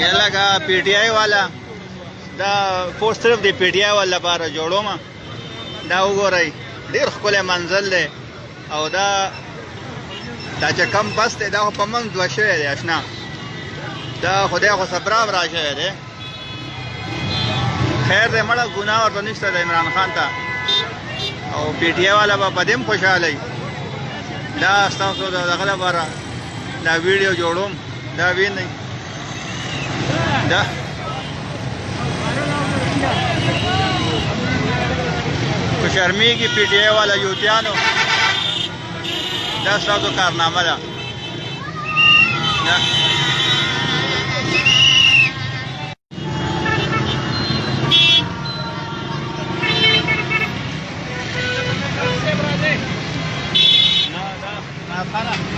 ये लगा पीटीआई वाला दा पोस्ट सिर्फ दी पीटीआई वाला लپاره جوړو ما دا وګورئ ډیر ښکلی منظر دی او دا چې کم بس دی دا خو په منځ دوه شوی دی اشنا دا خدای خو صبراب را شوی دی خیر دی مړه ګناه ورته نشته د عمران خان ته او پی ټی آی والا به په دې هم خوشحاله وي دا ستاسو د دغه لپاره دا ویډیو جوړوم دا وینئ دا تو شرمیږي پی ټی آی والا یوتیانو دا ستاسو کارنامه ده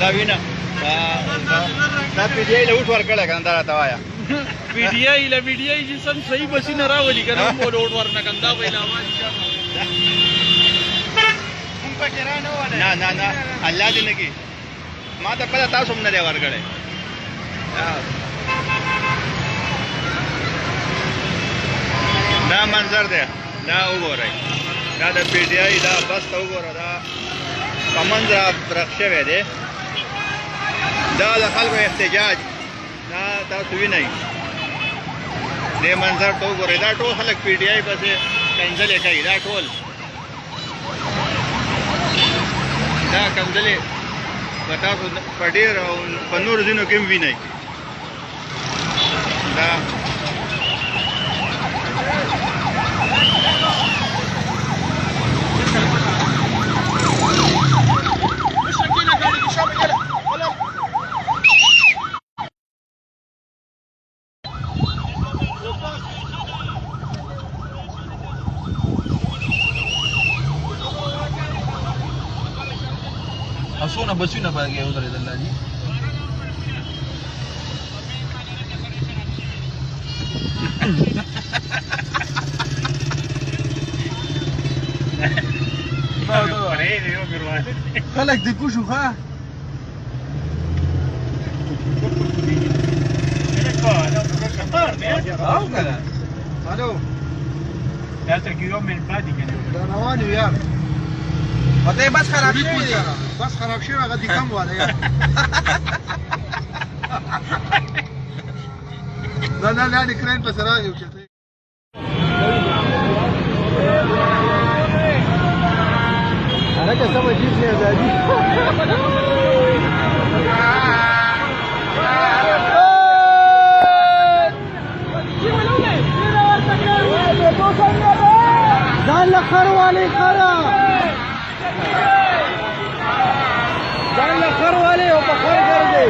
دا وینه دا پی ټی آی له اوټ ورکړی که نه دا راته وایه پی ټی آی له پی ټی آی چې سم صحیح بسونه راولي که نه مو له اوټ ورنکړم دا به یې له اواز نه نه نه الله دې نه کړي ما ته پته تاسو هم نه دی ورکړی دا منظر دی دا وګورئ دا د پی ټی آی دا بس ته وګوره دا په منځ رخ شوی دی دا د خلکو احتجاج دا تاسو وینئ دې منظر ته وګورئ دا ټول خلک پی ټی آی پسې کنځلې کوي دا ټول دا کنځلې به تاسو په ډېر او په نورو ځینو کې هم وینئ دا اسونه بسونه باندې ودرېدل دي خلک د کوشو ښه او کنه الو دلته کې یو من پاتې کنه دا روان یو یار پته بس خراب شوی دی بس خراب شوی هغه دي کم واله یار نه نه نه کرین په سره یو چته هغه څه وجیب نه ازادي ځان له خروالي خرا ځان له خروالي او په خر ګرځي